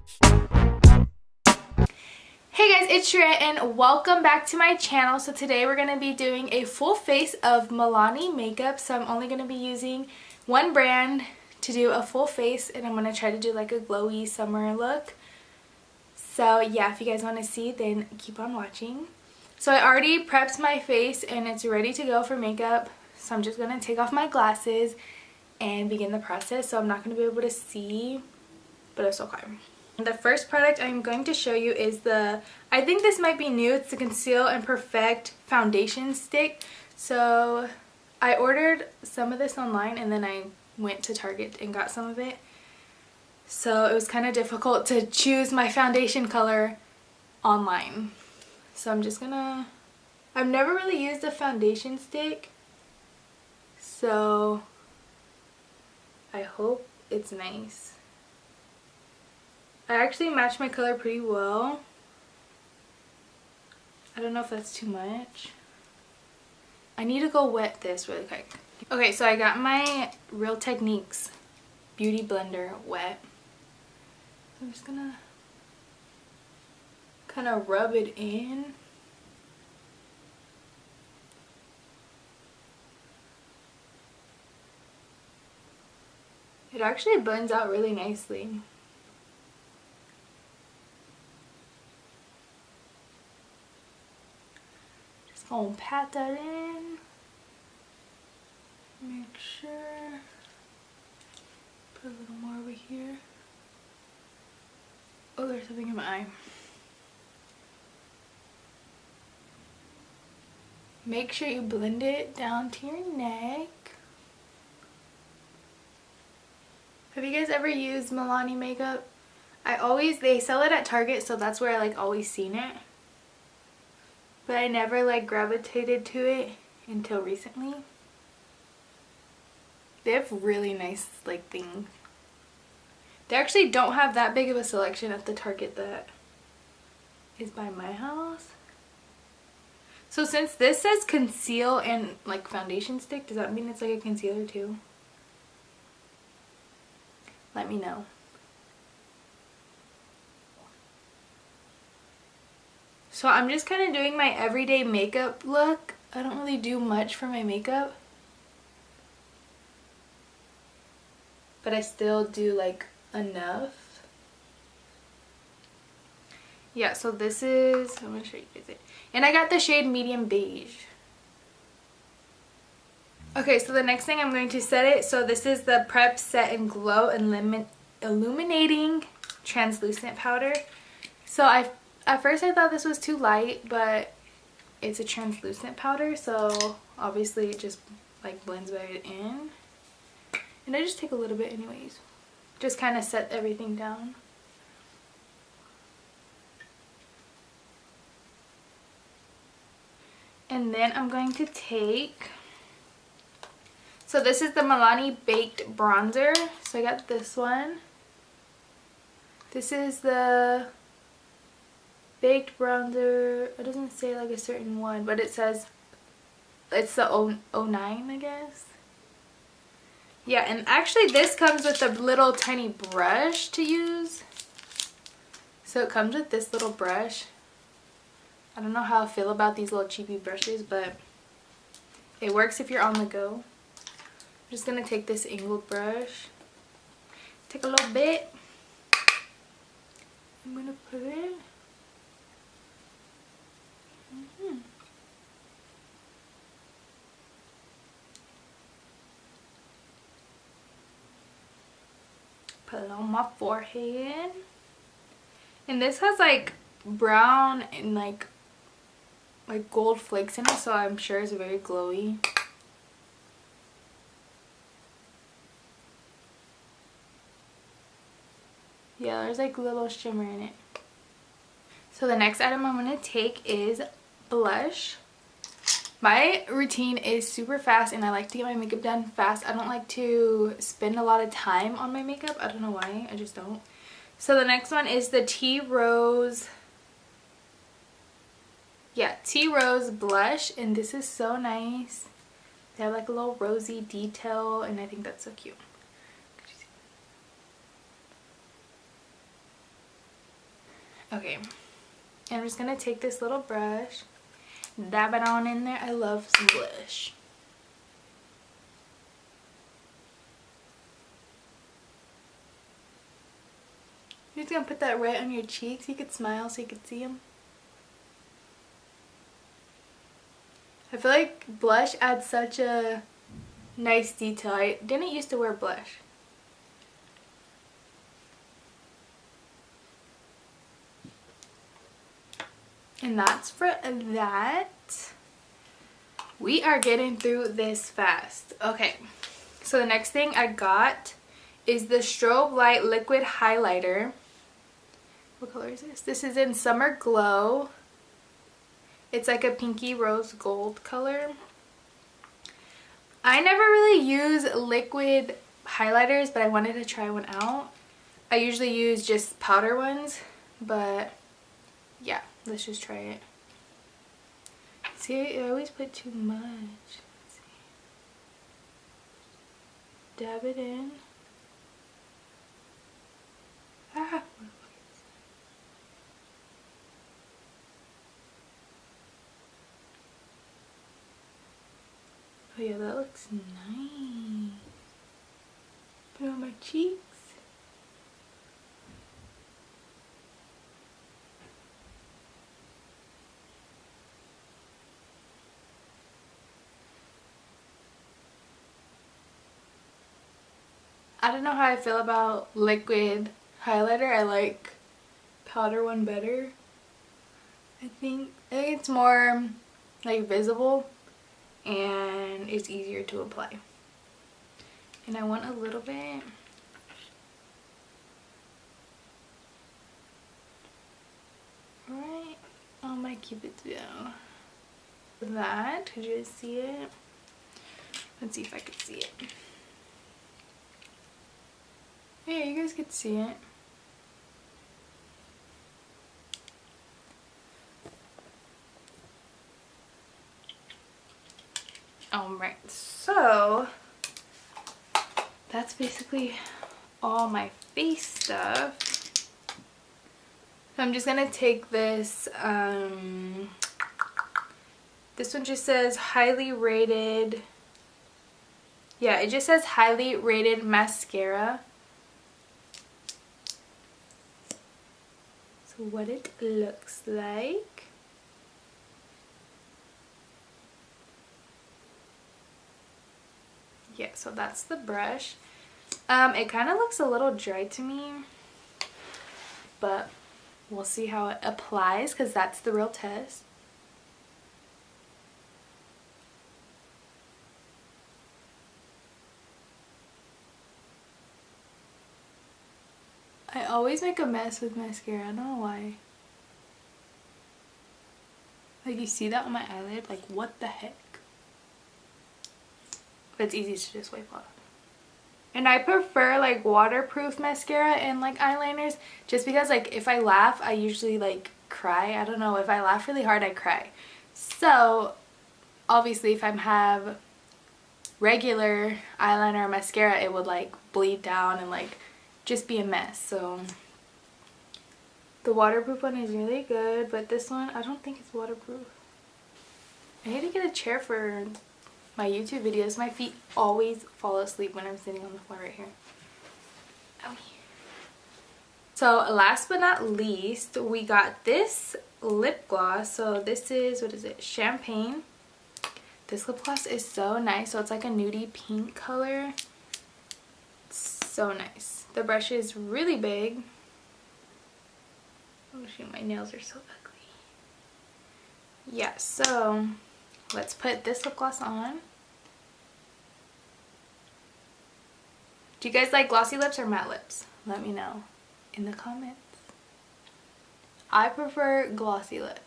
Hey guys, it's Sherette and welcome back to my channel. So today we're going to be doing a full face of Milani makeup. So I'm only going to be using one brand to do a full face, and I'm going to try to do like a glowy summer look. So yeah, if you guys want to see, then keep on watching. So I already prepped my face and it's ready to go for makeup. So I'm just going to take off my glasses and begin the process. So I'm not going to be able to see, but it's okay. The first product I'm going to show you is I think this might be new, it's the Conceal and Perfect Foundation Stick. So I ordered some of this online and then I went to Target and got some of it. So it was kind of difficult to choose my foundation color online. So I'm just gonna, I've never really used a foundation stick, so I hope it's nice. I actually match my color pretty well. I don't know if that's too much. I need to go wet this really quick. Okay, so I got my Real Techniques Beauty Blender wet. I'm just gonna kind of rub it in. It actually blends out really nicely. Gonna pat that in. Make sure. Put a little more over here. Oh, there's something in my eye. Make sure you blend it down to your neck. Have you guys ever used Milani makeup? They sell it at Target, so that's where I like always seen it. But I never like gravitated to it until recently. They have really nice like things. They actually don't have that big of a selection at the Target that is by my house. So since this says conceal and like foundation stick, does that mean it's like a concealer too? Let me know. So I'm just kind of doing my everyday makeup look. I don't really do much for my makeup, but I still do like enough. Yeah, so this is, I'm going to show you guys it. And I got the shade medium beige. Okay, so the next thing I'm going to set it. So this is the Prep Set and Glow Illuminating Translucent Powder. So at first I thought this was too light, but it's a translucent powder, so obviously it just like blends right in. And I just take a little bit anyways. Just kind of set everything down. And then I'm going to take, so this is the Milani Baked Bronzer. So I got this one. This is the Baked Bronzer. It doesn't say like a certain one, but it says it's the 09, I guess. Yeah, and actually this comes with a little tiny brush to use. So it comes with this little brush. I don't know how I feel about these little cheapy brushes, but it works if you're on the go. I'm just gonna take this angled brush, take a little bit. I'm gonna put it. Put it on my forehead. And this has like brown and like gold flakes in it, so I'm sure it's very glowy. Yeah, there's like a little shimmer in it. So the next item I'm going to take is blush. My routine is super fast and I like to get my makeup done fast. I don't like to spend a lot of time on my makeup. I don't know why. I just don't. So the next one is the Tea Rose blush, and this is so nice. They have like a little rosy detail and I think that's so cute. Okay, and I'm just gonna take this little brush, dab it on in there. I love some blush. You're just gonna put that right on your cheeks. You could smile so you could see them. I feel like blush adds such a nice detail. I didn't used to wear blush. And that's for that. We are getting through this fast. Okay, so the next thing I got is the Strobe Light Liquid Highlighter. What color is this? This is in Summer Glow. It's like a pinky rose gold color. I never really use liquid highlighters, but I wanted to try one out. I usually use just powder ones, but yeah, let's just try it. See, I always put too much. Let's see. Dab it in. Ah. Oh yeah, that looks nice. Put it on my cheeks. I don't know how I feel about liquid highlighter. I like powder one better. I think it's more like visible and it's easier to apply. And I want a little bit. Right on my cupid's bow. That, could you see it? Let's see if I could see it. Yeah, you guys could see it. Alright, so that's basically all my face stuff. So I'm just gonna take this, this one just says highly rated, yeah, it just says highly rated mascara. So what it looks like. Yeah, so that's the brush. It kind of looks a little dry to me, but we'll see how it applies because that's the real test. I always make a mess with mascara. I don't know why. Like, you see that on my eyelid? Like, what the heck? But it's easy to just wipe off. And I prefer like waterproof mascara and like eyeliners just because like if I laugh I usually like cry. I don't know, if I laugh really hard I cry. So obviously if I have regular eyeliner or mascara it would like bleed down and like just be a mess. So the waterproof one is really good, but this one I don't think it's waterproof. I need to get a chair for my YouTube videos. My feet always fall asleep when I'm sitting on the floor right here. Owie. So last but not least, we got this lip gloss. So this is, what is it? Champagne. This lip gloss is so nice. So it's like a nudie pink color. It's so nice. The brush is really big. Oh shoot, my nails are so ugly. Yeah, so let's put this lip gloss on. Do you guys like glossy lips or matte lips? Let me know in the comments. I prefer glossy lips.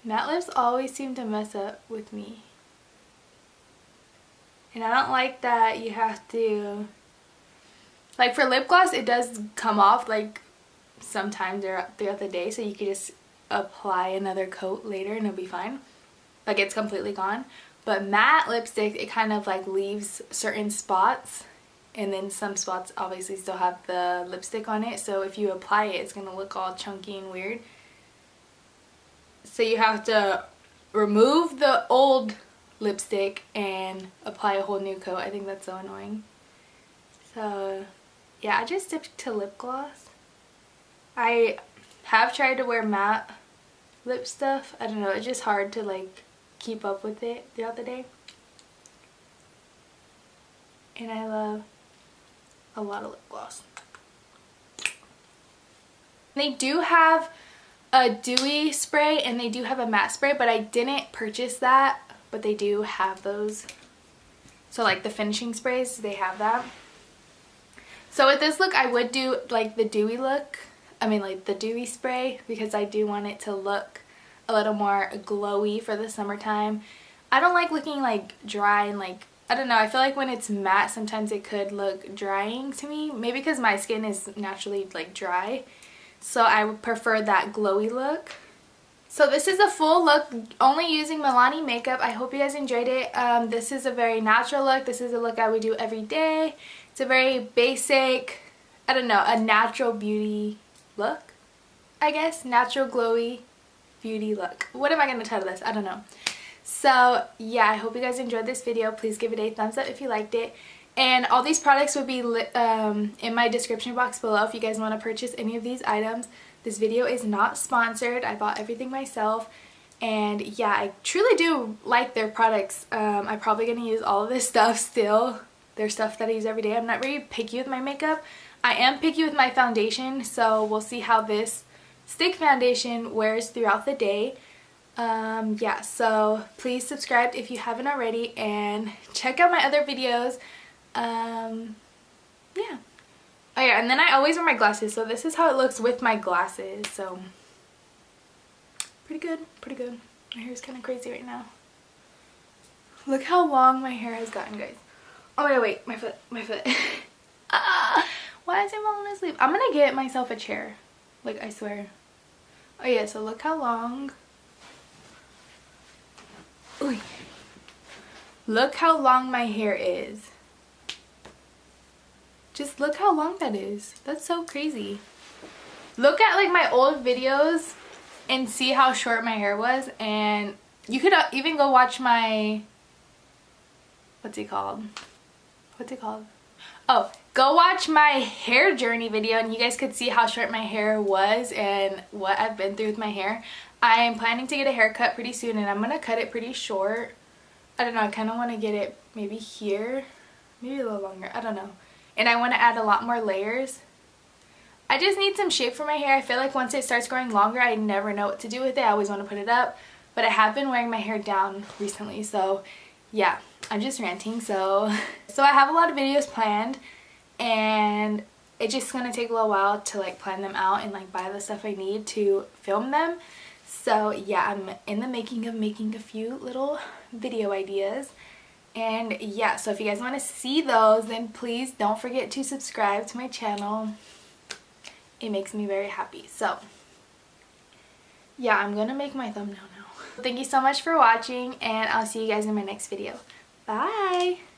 Matte lips always seem to mess up with me. And I don't like that you have to, like for lip gloss it does come off like sometimes throughout the day, so you could just apply another coat later and it'll be fine. Like it's completely gone. But matte lipstick, it kind of like leaves certain spots and then some spots obviously still have the lipstick on it, so if you apply it, it's gonna look all chunky and weird. So you have to remove the old lipstick and apply a whole new coat. I think that's so annoying. So yeah, I just stick to lip gloss. I have tried to wear matte lip stuff. I don't know, it's just hard to like keep up with it throughout the day. And I love a lot of lip gloss. They do have a dewy spray and they do have a matte spray, but I didn't purchase that, but they do have those. So like the finishing sprays, they have that. So with this look, I would do like the dewy look. I mean like the dewy spray, because I do want it to look a little more glowy for the summertime. I don't like looking like dry and like, I don't know, I feel like when it's matte sometimes it could look drying to me. Maybe because my skin is naturally like dry. So I would prefer that glowy look. So this is a full look only using Milani makeup. I hope you guys enjoyed it. This is a very natural look. This is a look I would do every day. It's a very basic, I don't know, a natural beauty look, I guess. Natural glowy beauty look. What am I going to title this? I don't know. So yeah, I hope you guys enjoyed this video. Please give it a thumbs up if you liked it. And all these products will be in my description box below if you guys want to purchase any of these items. This video is not sponsored. I bought everything myself. And yeah, I truly do like their products. I'm probably going to use all of this stuff still. Their stuff that I use every day. I'm not really picky with my makeup. I am picky with my foundation. So we'll see how this stick foundation wears throughout the day. Yeah, so please subscribe if you haven't already. And check out my other videos. Yeah. Oh yeah, and then I always wear my glasses, so this is how it looks with my glasses. So pretty good, pretty good. My hair is kind of crazy right now. Look how long my hair has gotten, guys. Oh my god, wait, my foot, my foot. Why is it falling asleep? I'm gonna get myself a chair, like, I swear. Oh yeah, so look how long. Ooh. Look how long my hair is. Just look how long that is. That's so crazy. Look at like my old videos and see how short my hair was. And you could even go watch my, what's it called? What's it called? Oh, go watch my hair journey video and you guys could see how short my hair was and what I've been through with my hair. I am planning to get a haircut pretty soon and I'm going to cut it pretty short. I don't know, I kind of want to get it maybe here, maybe a little longer, I don't know. And I want to add a lot more layers. I just need some shape for my hair. I feel like once it starts growing longer, I never know what to do with it. I always want to put it up. But I have been wearing my hair down recently. So yeah, I'm just ranting. So I have a lot of videos planned. And it's just going to take a little while to like plan them out and like buy the stuff I need to film them. So yeah, I'm in the making of making a few little video ideas. And yeah, so if you guys want to see those, then please don't forget to subscribe to my channel. It makes me very happy. So yeah, I'm gonna make my thumbnail now. Thank you so much for watching and I'll see you guys in my next video. Bye!